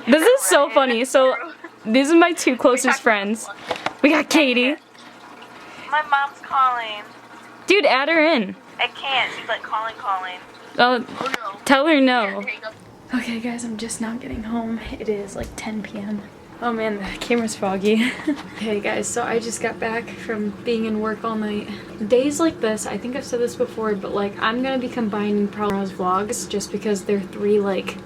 This is so funny. So these are my two closest friends. We got Katie. My mom's calling. Dude, add her in. I can't. She's like calling. Oh, no. tell her no. Okay guys, I'm just now getting home. It is like 10 p.m. Oh man, the camera's foggy. Okay guys, so I just got back from being in work all night. Days like this, I think I've said this before, but like I'm gonna be combining tomorrow's vlogs just because they're 3 like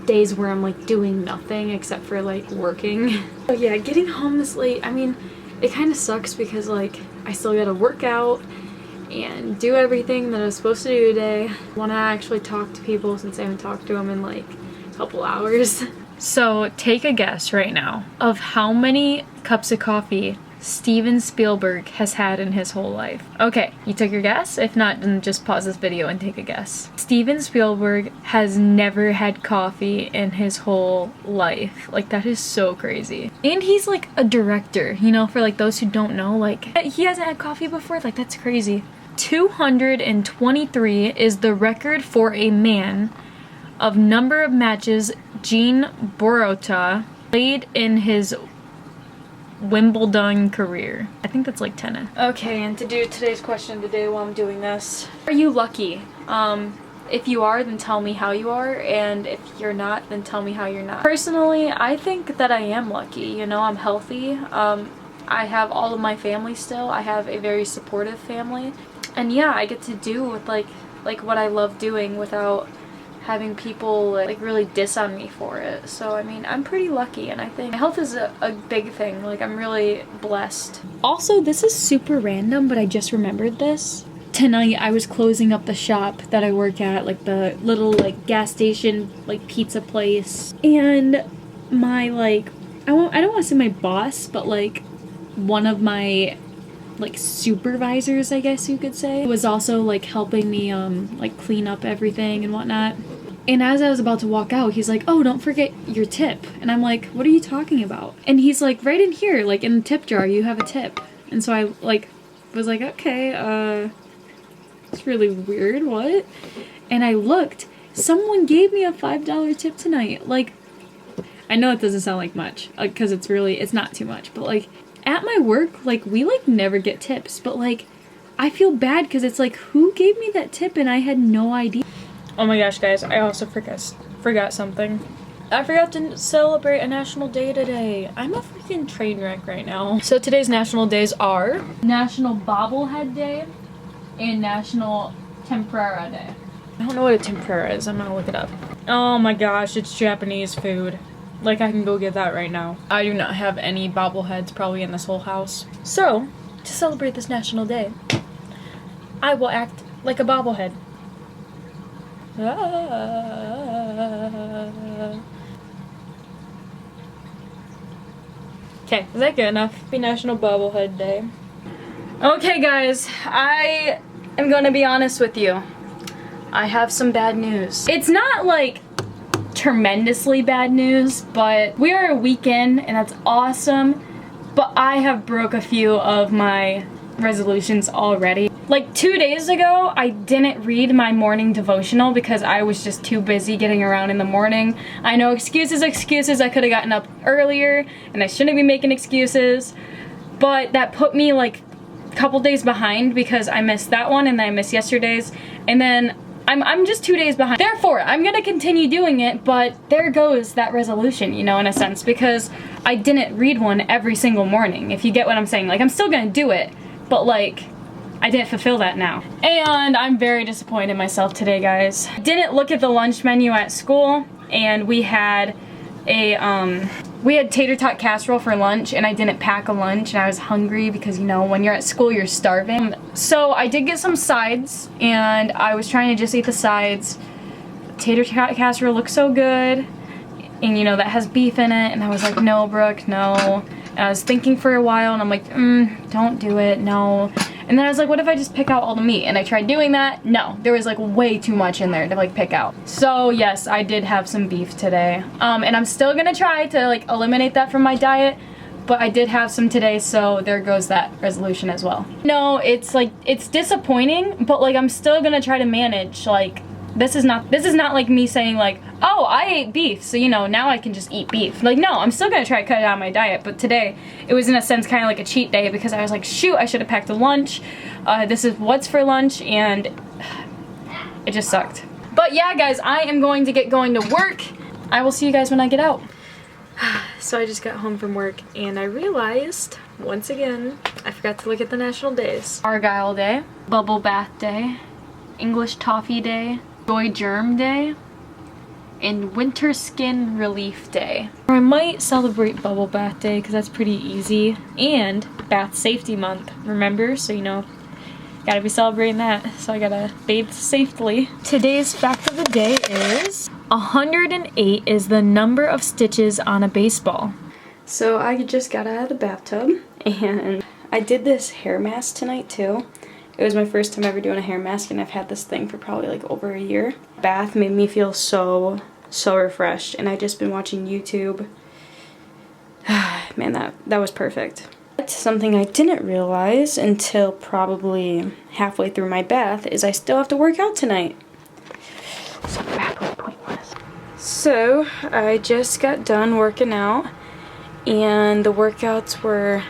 days where I'm like doing nothing except for like working. So yeah, getting home this late, I mean, it kind of sucks because like I still gotta work out and do everything that I was supposed to do today. I want to actually talk to people since I haven't talked to them in like a couple hours. So take a guess right now of how many cups of coffee Steven Spielberg has had in his whole life. Okay, you took your guess? If not, then just pause this video and take a guess. Steven Spielberg has never had coffee in his whole life. Like, that is so crazy. And he's like a director, you know, for like those who don't know, like he hasn't had coffee before. Like, that's crazy. 223 is the record for a man of number of matches Jean Borota played in his Wimbledon career. I think that's like tennis. Okay, and to do today's question today while I'm doing this. Are you lucky? If you are, then tell me how you are, and if you're not, then tell me how you're not. Personally, I think that I am lucky. You know, I'm healthy. I have all of my family still. I have a very supportive family. And yeah, I get to do with like what I love doing without having people like really diss on me for it. So I mean, I'm pretty lucky, and I think health is a big thing. Like, I'm really blessed. Also, this is super random, but I just remembered this. Tonight I was closing up the shop that I work at, like the little like gas station like pizza place, and my like I don't want to say my boss, but like one of my like supervisors, I guess you could say, was also like helping me like clean up everything and whatnot. And as I was about to walk out, he's like, "Oh, don't forget your tip." And I'm like, "What are you talking about?" And he's like, "Right in here, like in the tip jar, you have a tip." And so I like was like, "Okay, it's really weird, what?" And I looked, someone gave me a $5 tip tonight. Like, I know it doesn't sound like much, because it's not too much, but like at my work, like we like never get tips, but like I feel bad because it's like, who gave me that tip and I had no idea. Oh my gosh, guys, I also forgot something. I forgot to celebrate a national day today. I'm a freaking train wreck right now. So today's national days are National Bobblehead Day and National Tempura Day. I don't know what a tempura is. I'm gonna look it up. Oh my gosh, it's Japanese food. Like, I can go get that right now. I do not have any bobbleheads probably in this whole house. So, to celebrate this national day, I will act like a bobblehead. Okay, is that good enough? Happy National Bobblehead Day. Okay guys, I am gonna be honest with you. I have some bad news. It's not like tremendously bad news, but we are a weekend and that's awesome, but I have broke a few of my resolutions already. Like 2 days ago, I didn't read my morning devotional because I was just too busy getting around in the morning. I know, excuses, I could have gotten up earlier and I shouldn't be making excuses, but that put me like a couple days behind because I missed that one and then I missed yesterday's, and then I'm just 2 days behind. Therefore, I'm gonna continue doing it, but there goes that resolution, you know, in a sense, because I didn't read one every single morning, if you get what I'm saying. Like, I'm still gonna do it, but like, I didn't fulfill that now. And I'm very disappointed in myself today, guys. I didn't look at the lunch menu at school, and we had tater tot casserole for lunch, and I didn't pack a lunch, and I was hungry because, you know, when you're at school, you're starving. So I did get some sides, and I was trying to just eat the sides. Tater tot casserole looks so good, and you know, that has beef in it, and I was like, no, Brooke, no. And I was thinking for a while, and I'm like, don't do it, no. And then I was like, what if I just pick out all the meat? And I tried doing that. No, there was like way too much in there to like pick out. So yes, I did have some beef today. And I'm still gonna try to like eliminate that from my diet, but I did have some today, so there goes that resolution as well. No, it's like, it's disappointing, but like I'm still gonna try to manage. Like, this is not like me saying like, oh, I ate beef, so you know, now I can just eat beef. Like, no, I'm still gonna try to cut it out of my diet, but today it was in a sense kind of like a cheat day because I was like, shoot, I should have packed a lunch. This is what's for lunch, and it just sucked. But yeah, guys, I am going to get going to work. I will see you guys when I get out. So I just got home from work and I realized, once again, I forgot to look at the national days. Argyle Day, Bubble Bath Day, English Toffee Day, Joy Germ Day, and Winter Skin Relief Day. Or I might celebrate Bubble Bath Day because that's pretty easy. And Bath Safety Month, remember? So you know, gotta be celebrating that. So I gotta bathe safely. Today's fact of the day is 108 is the number of stitches on a baseball. So I just got out of the bathtub and I did this hair mask tonight too. It was my first time ever doing a hair mask and I've had this thing for probably like over a year. Bath made me feel so refreshed and I've just been watching YouTube. Man, that was perfect. But something I didn't realize until probably halfway through my bath is I still have to work out tonight. So bath was pointless. So I just got done working out and the workouts were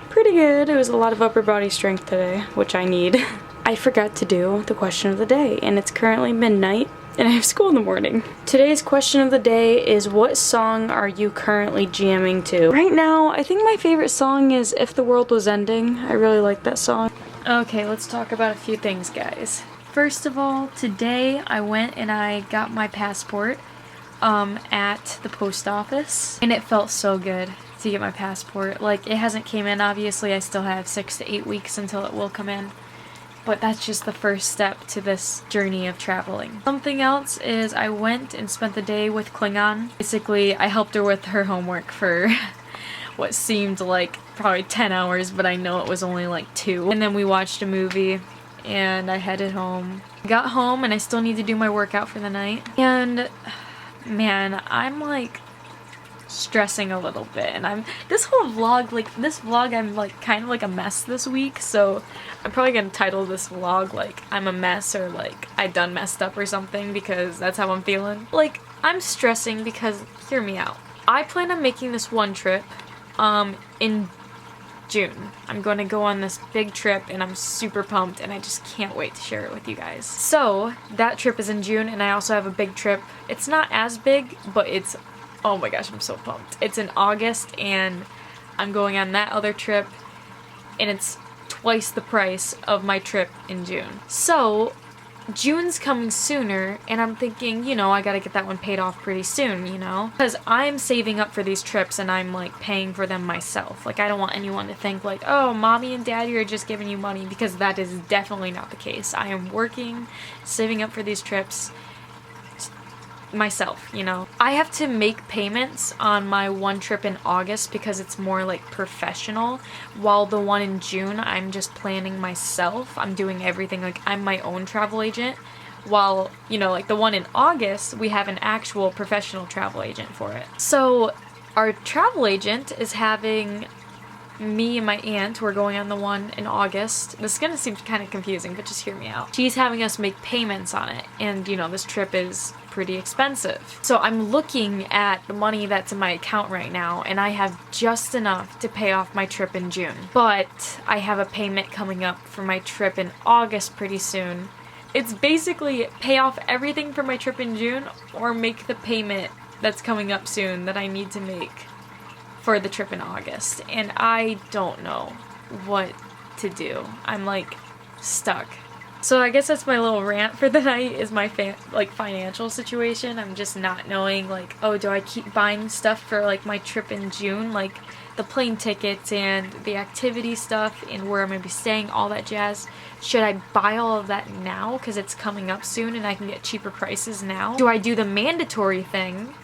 pretty good. It was a lot of upper body strength today, which I need. I forgot to do the question of the day, and it's currently midnight, and I have school in the morning. Today's question of the day is, what song are you currently jamming to? Right now, I think my favorite song is If the World Was Ending. I really like that song. Okay, let's talk about a few things, guys. First of all, today I went and I got my passport at the post office, and it felt so good to get my passport. Like, it hasn't came in, obviously. I still have 6 to 8 weeks until it will come in, but that's just the first step to this journey of traveling. Something else is I went and spent the day with Klingon. Basically, I helped her with her homework for what seemed like probably 10 hours, but I know it was only like 2. And then we watched a movie and I headed home. Got home and I still need to do my workout for the night. And man, I'm like stressing a little bit, and this vlog I'm like kind of like a mess this week, so I'm probably gonna title this vlog like I'm a mess or like I done messed up or something, because that's how I'm feeling. Like, I'm stressing because, hear me out, I plan on making this one trip in June. I'm going to go on this big trip and I'm super pumped and I just can't wait to share it with you guys. So that trip is in June, and I also have a big trip. It's not as big, but it's, oh my gosh, I'm so pumped. It's in August and I'm going on that other trip and it's twice the price of my trip in June. So June's coming sooner and I'm thinking, you know, I gotta get that one paid off pretty soon, you know? Because I'm saving up for these trips and I'm like paying for them myself. Like, I don't want anyone to think like, oh, mommy and daddy are just giving you money, because that is definitely not the case. I am working, saving up for these trips myself, you know. I have to make payments on my one trip in August because it's more like professional, while the one in June I'm just planning myself. I'm doing everything, like I'm my own travel agent, while, you know, like the one in August we have an actual professional travel agent for it. So our travel agent is having me and my aunt, we're going on the one in August. This is gonna seem kind of confusing, but just hear me out. She's having us make payments on it, and you know, this trip is pretty expensive. So I'm looking at the money that's in my account right now, and I have just enough to pay off my trip in June. But I have a payment coming up for my trip in August pretty soon. It's basically pay off everything for my trip in June or make the payment that's coming up soon that I need to make for the trip in August, and I don't know what to do. I'm like stuck. So I guess that's my little rant for the night, is my financial situation. I'm just not knowing, like, oh, do I keep buying stuff for like my trip in June, like the plane tickets and the activity stuff and where I'm gonna be staying, all that jazz? Should I buy all of that now because it's coming up soon and I can get cheaper prices now? Do I do the mandatory thing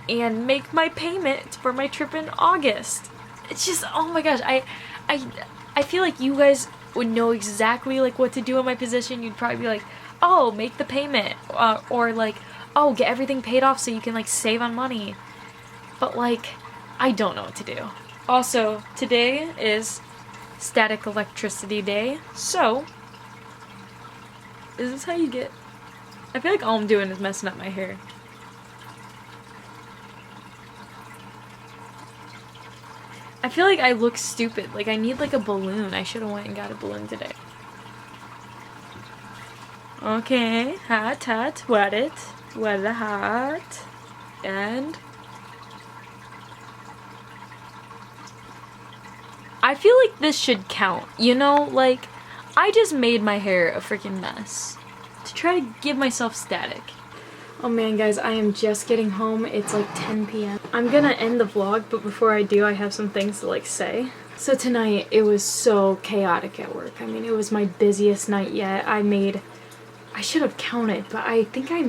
and make my payment for my trip in August? It's just, oh my gosh, I feel like you guys would know exactly like what to do in my position. You'd probably be like, oh, make the payment, or like, oh, get everything paid off so you can like save on money. But like, I don't know what to do. Also, today is Static Electricity Day, so is this how you get? I feel like all I'm doing is messing up my hair. I feel like I look stupid. Like I need like a balloon. I should have went and got a balloon today. Okay, hot, wet it. Wet it hot. And I feel like this should count, you know? Like, I just made my hair a freaking mess to try to give myself static. Oh man, guys, I am just getting home. It's like 10 p.m. I'm gonna end the vlog, but before I do, I have some things to like say. So tonight, it was so chaotic at work. I mean, it was my busiest night yet. I should have counted, but I think I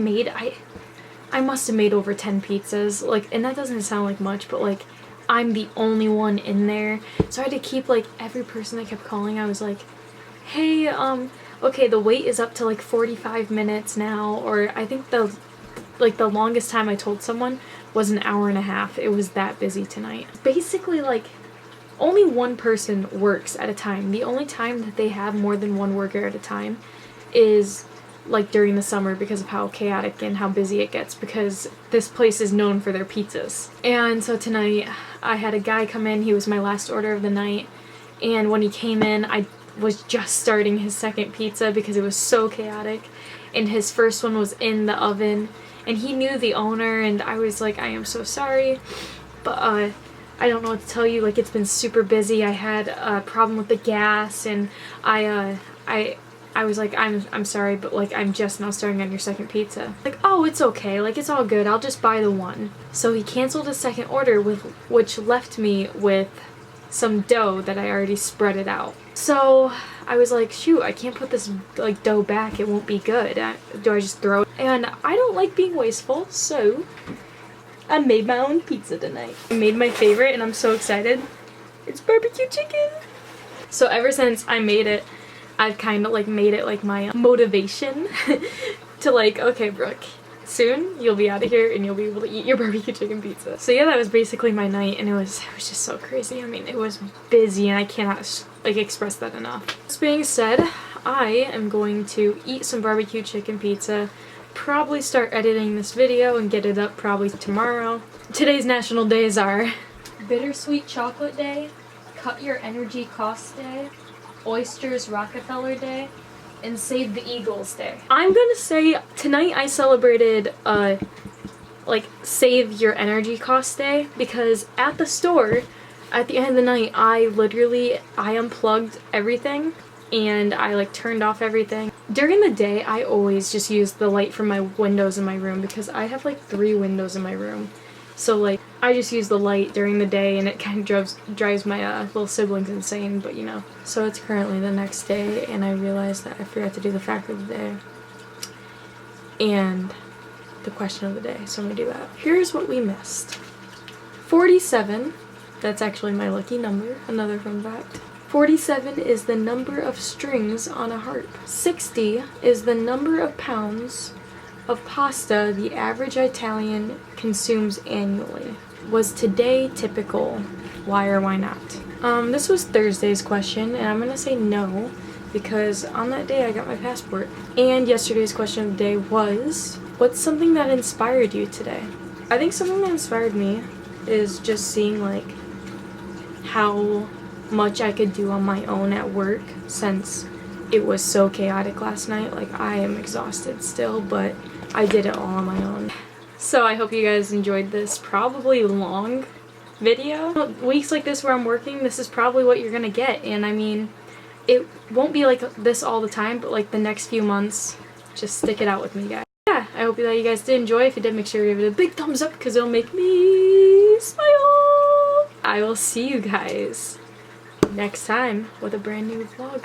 must have made over 10 pizzas. Like, and that doesn't sound like much, but like, I'm the only one in there. So I had to keep like every person that kept calling. I was like, hey, okay, the wait is up to like 45 minutes now. Or I think the longest time I told someone was an hour and a half. It was that busy tonight. Basically, like, only one person works at a time. The only time that they have more than one worker at a time is like during the summer because of how chaotic and how busy it gets, because this place is known for their pizzas. And so tonight I had a guy come in. He was my last order of the night, and when he came in, I was just starting his second pizza because it was so chaotic, and his first one was in the oven, and he knew the owner, and I was like, I am so sorry, but I don't know what to tell you. Like, it's been super busy. I had a problem with the gas, and I was like, I'm sorry, but like, I'm just now starting on your second pizza. Like, oh, it's okay, like, it's all good, I'll just buy the one. So he canceled his second order, which left me with some dough that I already spread it out. So I was like, shoot, I can't put this like dough back, it won't be good. Do I just throw it? And I don't like being wasteful, so I made my own pizza tonight. I made my favorite, and I'm so excited. It's barbecue chicken. So ever since I made it, I've kind of like made it like my motivation to like, okay, Brooke, soon you'll be out of here and you'll be able to eat your barbecue chicken pizza. So yeah, that was basically my night, and it was just so crazy. I mean, it was busy, and I cannot like express that enough. This being said, I am going to eat some barbecue chicken pizza, probably start editing this video and get it up probably tomorrow. Today's national days are Bittersweet Chocolate Day, Cut Your Energy Cost Day, Oysters Rockefeller Day, and Save the Eagles Day. I'm gonna say tonight I celebrated like Save Your Energy Cost Day, because at the store at the end of the night I unplugged everything and I like turned off everything. During the day I always just use the light from my windows in my room, because I have like 3 windows in my room. So like, I just use the light during the day, and it kind of drives my little siblings insane, but you know. So it's currently the next day, and I realized that I forgot to do the fact of the day and the question of the day, so I'm gonna do that. Here's what we missed. 47, that's actually my lucky number, another fun fact. 47 is the number of strings on a harp. 60 is the number of pounds of pasta the average Italian consumes annually. Was today typical? Why or why not? This was Thursday's question, and I'm gonna say no, because on that day I got my passport. And yesterday's question of the day was, what's something that inspired you today? I think something that inspired me is just seeing like how much I could do on my own at work, since it was so chaotic last night. Like, I am exhausted still, but I did it all on my own. So I hope you guys enjoyed this probably long video. Weeks like this where I'm working, this is probably what you're gonna get, and I mean, it won't be like this all the time, but like the next few months, just stick it out with me, guys. Yeah, I hope that you guys did enjoy. If you did, make sure to give it a big thumbs up, because it'll make me smile. I will see you guys next time with a brand new vlog.